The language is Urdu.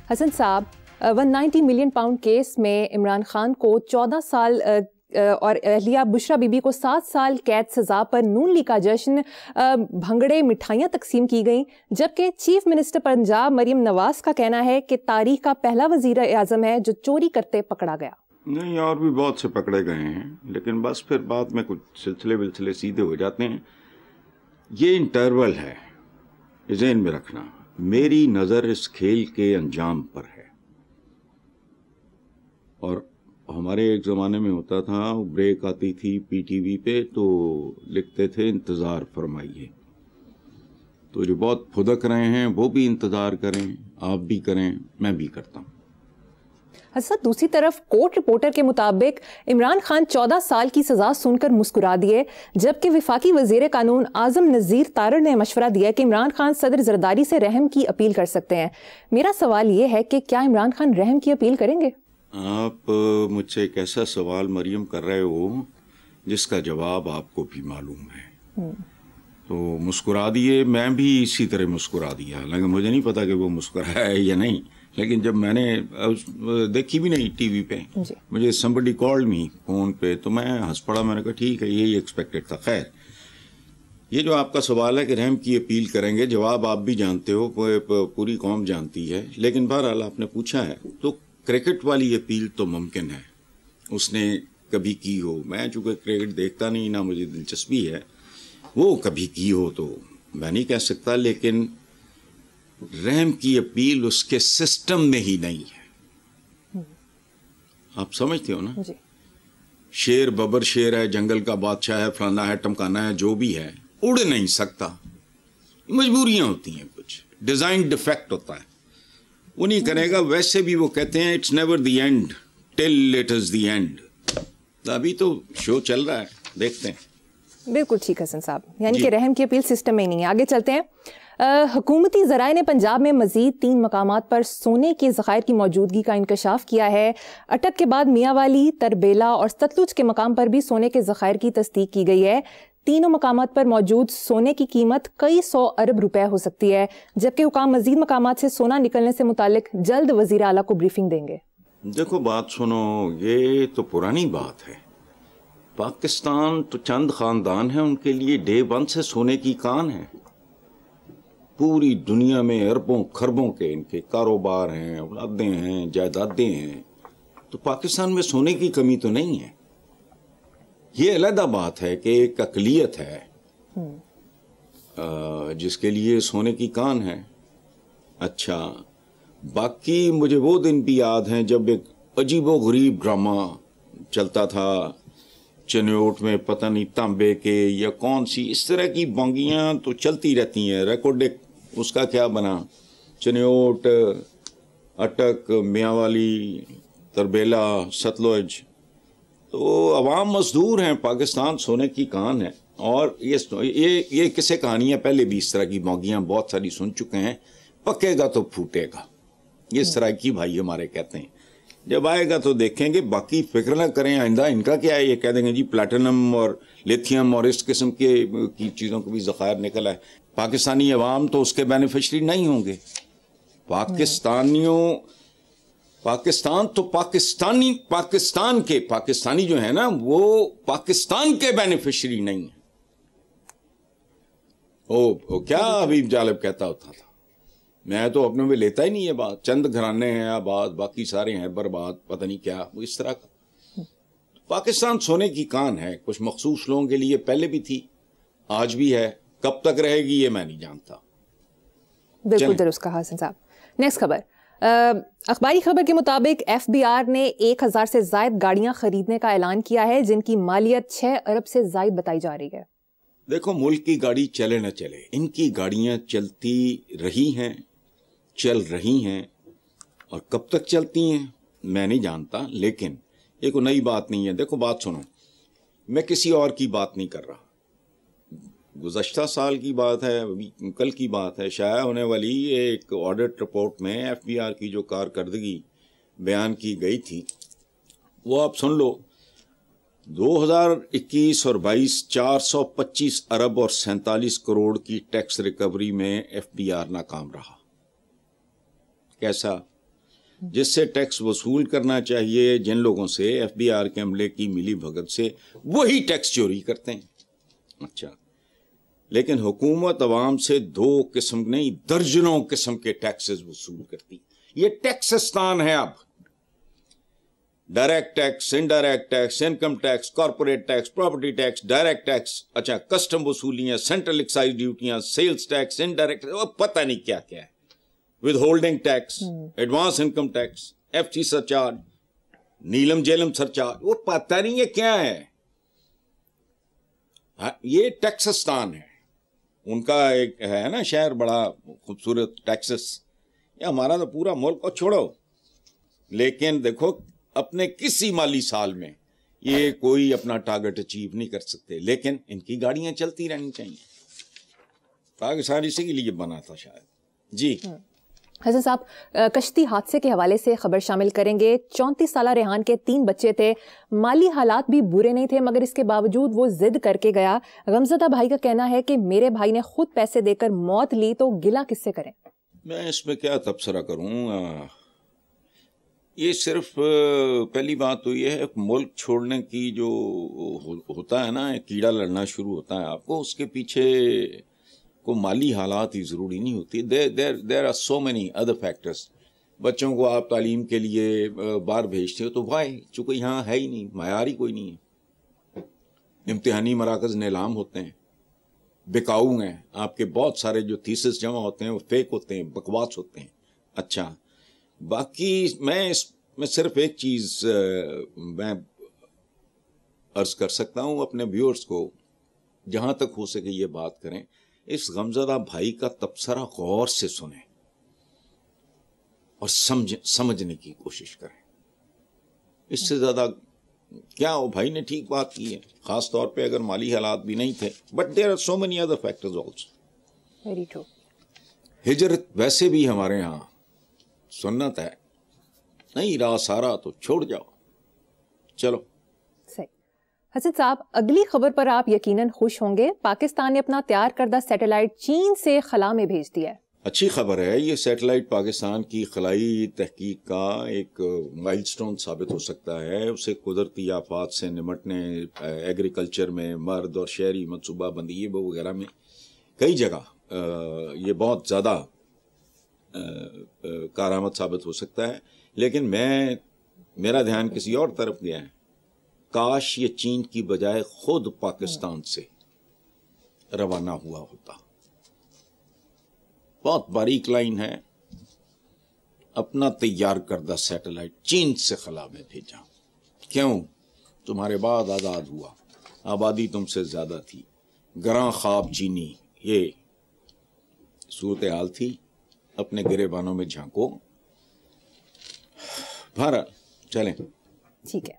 حسن صاحب 190 ملین پاؤنڈ کیس میں عمران خان کو 14 سال اور اہلیہ بشرا بی بی کو 7 سال قید سزا پر نون لیگ کا جشن بھنگڑے مٹھائیاں تقسیم کی گئیں، جبکہ چیف منسٹر پنجاب مریم نواز کا کہنا ہے کہ تاریخ کا پہلا وزیر اعظم ہے جو چوری کرتے پکڑا گیا۔ نہیں، اور بھی بہت سے پکڑے گئے ہیں، لیکن بس پھر بعد میں کچھ سلسلے سیدھے ہو جاتے ہیں۔ یہ انٹرول ہے، ذہن میں رکھنا۔ میری نظر اس کھیل کے انجام پر ہے، اور ہمارے ایک زمانے میں ہوتا تھا، بریک آتی تھی پی ٹی وی پہ تو لکھتے تھے انتظار فرمائیے، تو جو بہت پھدک رہے ہیں وہ بھی انتظار کریں، آپ بھی کریں، میں بھی کرتا ہوں۔ حسن، دوسری طرف کورٹ رپورٹر کے مطابق عمران خان 14 سال کی سزا سن کر مسکرا دیے، جبکہ وفاقی وزیر قانون اعظم نذیر تارڑ نے مشورہ دیا کہ عمران خان صدر زرداری سے رحم کی اپیل کر سکتے ہیں۔ میرا سوال یہ ہے کہ کیا عمران خان رحم کی اپیل کریں گے؟ آپ مجھ سے ایک ایسا سوال مریم کر رہے ہو جس کا جواب آپ کو بھی معلوم ہے، تو مسکرا دیے، میں بھی اسی طرح مسکرا دیا، حالانکہ مجھے نہیں پتا کہ وہ مسکرایا ہے یا نہیں، لیکن جب میں نے دیکھی بھی نہیں ٹی وی پہ، مجھے somebody called me فون پہ، تو میں ہنس پڑا، میں نے کہا ٹھیک ہے، یہی ایکسپیکٹڈ تھا۔ خیر، یہ جو آپ کا سوال ہے کہ رحم کی اپیل کریں گے، جواب آپ بھی جانتے ہو، پوری قوم جانتی ہے، لیکن بہرحال آپ نے پوچھا ہے تو کرکٹ والی اپیل تو ممکن ہے، اس نے کبھی کی ہو، میں چونکہ کرکٹ دیکھتا نہیں، نہ مجھے دلچسپی ہے، وہ کبھی کی ہو تو میں نہیں کہہ سکتا، لیکن رحم کی اپیل اس کے سسٹم میں ہی نہیں ہے۔ آپ سمجھتے ہو نا؟ شیر ببر شیر ہے، جنگل کا بادشاہ ہے، فلانا ہے، ٹمکانا ہے، جو بھی ہے، اڑ نہیں سکتا، مجبوریاں ہوتی ہیں، کچھ ڈیزائن ڈیفیکٹ ہوتا ہے، وہ نہیں کرے گا۔ ویسے بھی وہ کہتے ہیں it's never the end till it is the end. ابھی تو شو چل رہا ہے، دیکھتے ہیں۔ بالکل ٹھیک حسن صاحب، یعنی کہ رحم کی اپیل سسٹم میں ہی نہیں ہے۔ آگے چلتے ہیں۔ حکومتی ذرائع نے پنجاب میں مزید 3 مقامات پر سونے کے ذخائر کی موجودگی کا انکشاف کیا ہے۔ اٹک کے بعد میاں والی، تربیلا اور ستلج کے مقام پر بھی سونے کے ذخائر کی تصدیق کی گئی ہے۔ تینوں مقامات پر موجود سونے کی قیمت کئی 100 ارب روپے ہو سکتی ہے، جبکہ حکام مزید مقامات سے سونا نکلنے سے متعلق جلد وزیر اعلیٰ کو بریفنگ دیں گے۔ دیکھو بات سنو، یہ تو پرانی بات ہے، پاکستان تو چند خاندان ہیں، ان کے لیے ڈے 1 سے سونے کی کان ہے۔ پوری دنیا میں اربوں خربوں کے ان کے کاروبار ہیں، اولادیں ہیں، جائیدادیں ہیں، تو پاکستان میں سونے کی کمی تو نہیں ہے۔ یہ علیحدہ بات ہے کہ ایک اقلیت ہے جس کے لیے سونے کی کان ہے۔ اچھا، باقی مجھے وہ دن بھی یاد ہیں جب ایک عجیب و غریب ڈرامہ چلتا تھا چنوٹ میں، پتہ نہیں تانبے کے یا کون سی، اس طرح کی بانگیاں تو چلتی رہتی ہیں۔ ریکارڈ اس کا کیا بنا، چنوٹ، اٹک، میاں والی، تربیلا، ستلج، تو عوام مزدور ہیں، پاکستان سونے کی کان ہے۔ اور یہ قصے کہانیاں پہلے بھی اس طرح کی بانگیاں بہت ساری سن چکے ہیں۔ پکے گا تو پھوٹے گا، یہ اس طرح کی بھائی ہمارے کہتے ہیں۔ جب آئے گا تو دیکھیں گے، باقی فکر نہ کریں آئندہ ان کا کیا ہے، یہ کہہ دیں گے جی پلیٹینم اور لیتھیم اور اس قسم کی چیزوں کو بھی ذخائر نکل آئے۔ پاکستانی عوام تو اس کے بینیفیشری نہیں ہوں گے۔ پاکستان تو پاکستانی جو ہے نا، وہ پاکستان کے بینیفیشری نہیں ہیں۔ او کیا حبیب جالب کہتا ہوتا تھا، میں تو اپنے میں لیتا ہی نہیں ہے بات، چند گھرانے ہیں آباد، باقی سارے ہیں برباد، پتہ نہیں کیا، وہ اس طرح کا۔ پاکستان سونے کی کان ہے، کچھ مخصوص لوگوں کے لیے پہلے بھی تھی، آج بھی ہے، کب تک رہے گی یہ میں نہیں جانتا۔ بالکل درست کہا حسن صاحب۔ نیکسٹ خبر، اخباری خبر کے مطابق ایف بی آر نے 1000 سے زائد گاڑیاں خریدنے کا اعلان کیا ہے، جن کی مالیت 6 ارب سے زائد بتائی جا رہی ہے۔ دیکھو، ملک کی گاڑی چلے نہ چلے، ان کی گاڑیاں چلتی رہی ہیں، چل رہی ہیں، اور کب تک چلتی ہیں میں نہیں جانتا، لیکن یہ کوئی نئی بات نہیں ہے۔ دیکھو بات سنو، میں کسی اور کی بات نہیں کر رہا، گزشتہ سال کی بات ہے، کل کی بات ہے، شائع ہونے والی ایک آڈٹ رپورٹ میں ایف بی آر کی جو کارکردگی بیان کی گئی تھی وہ آپ سن لو۔ 2021 اور 22 425 ارب اور 47 کروڑ کی ٹیکس ریکوری میں ایف بی آر ناکام رہا۔ کیسا؟ جس سے ٹیکس وصول کرنا چاہیے جن لوگوں سے ایف بی آر کے عملے کی ملی بھگت سے وہی ٹیکس چوری کرتے ہیں. اچھا لیکن حکومت عوام سے 2 قسم نہیں درجنوں قسم کے ٹیکسز وصول کرتی. یہ ٹیکسستان ہے. اب direct tax, indirect tax, income tax, corporate tax, property tax, direct tax, اچھا کسٹم وصولیاں, سینٹرل ایکسائز ڈیوٹیاں, سیلز ٹیکس, انڈائریکٹ پتہ نہیں کیا کیا ہے, withholding tax, advance income tax, F C surcharge, Neelum Jhelum surcharge, وہ پتہ نہیں ہے کیا ہے. یہ ٹیکسستان ہے. ان کا ایک ہے نا شہر بڑا خوبصورت ٹیکسس. یہ ہمارا تو پورا ملک کو چھوڑو, لیکن دیکھو اپنے کسی مالی سال میں یہ کوئی اپنا ٹارگٹ اچیو نہیں کر سکتے, لیکن ان کی گاڑیاں چلتی رہنی چاہیے. پاکستان اسی کے لیے بنا تھا شاید. جی حسن صاحب, کشتی حادثے کے حوالے سے خبر شامل کریں گے. 34 سالہ ریحان کے 3 بچے تھے. مالی حالات بھی برے نہیں تھے مگر اس کے باوجود وہ ضد کر کے گیا. غمزدہ بھائی کا کہنا ہے کہ میرے بھائی نے خود پیسے دے کر موت لی, تو گلہ کس سے کریں؟ میں اس میں کیا تبصرہ کروں. یہ صرف پہلی بات تو یہ ہے ملک چھوڑنے کی جو ہوتا ہے نا, کیڑا لڑنا شروع ہوتا ہے آپ کو, اس کے پیچھے کو مالی حالات ہی ضروری نہیں ہوتی. There are so many other factors. بچوں کو آپ تعلیم کے لیے باہر بھیجتے ہو تو وائی, چونکہ یہاں ہے ہی نہیں, معیار ہی کوئی نہیں ہے. امتحانی مراکز نیلام ہوتے ہیں, بکاؤ ہیں. آپ کے بہت سارے جو تھیسس جمع ہوتے ہیں وہ فیک ہوتے ہیں, بکواس ہوتے ہیں. اچھا باقی میں صرف ایک چیز میں عرض کر سکتا ہوں اپنے ویورز کو, جہاں تک ہو سکے یہ بات کریں, اس غمزدہ بھائی کا تبصرہ غور سے سنیں اور سمجھنے کی کوشش کریں. اس سے زیادہ کیا, وہ بھائی نے ٹھیک بات کی ہے, خاص طور پہ اگر مالی حالات بھی نہیں تھے, but there are so many other factors also. Very true. ہجرت ویسے بھی ہمارے ہاں سنت ہے, نہیں راہ سارا تو چھوڑ جاؤ. چلو صحیح. حسن صاحب, اگلی خبر پر آپ یقیناً خوش ہوں گے. پاکستان نے اپنا تیار کردہ سیٹلائٹ چین سے خلا میں بھیج دیا ہے. اچھی خبر ہے. یہ سیٹلائٹ پاکستان کی خلائی تحقیق کا ایک مائل سٹون ثابت ہو سکتا ہے. اسے قدرتی آفات سے نمٹنے, ایگریکلچر میں مرد اور شہری منصوبہ بندی وغیرہ میں کئی جگہ یہ بہت زیادہ کارآمد ثابت ہو سکتا ہے. لیکن میرا دھیان کسی اور طرف گیا ہے. کاش یہ چین کی بجائے خود پاکستان سے روانہ ہوا ہوتا. بہت باریک لائن ہے. اپنا تیار کردہ سیٹلائٹ چین سے خلا میں بھیجا. کیوں؟ تمہارے بعد آزاد ہوا, آبادی تم سے زیادہ تھی, گراں خواب چینی, یہ صورتحال تھی. اپنے گریبانوں میں جھانکو. بہرحال چلیں. ٹھیک ہے.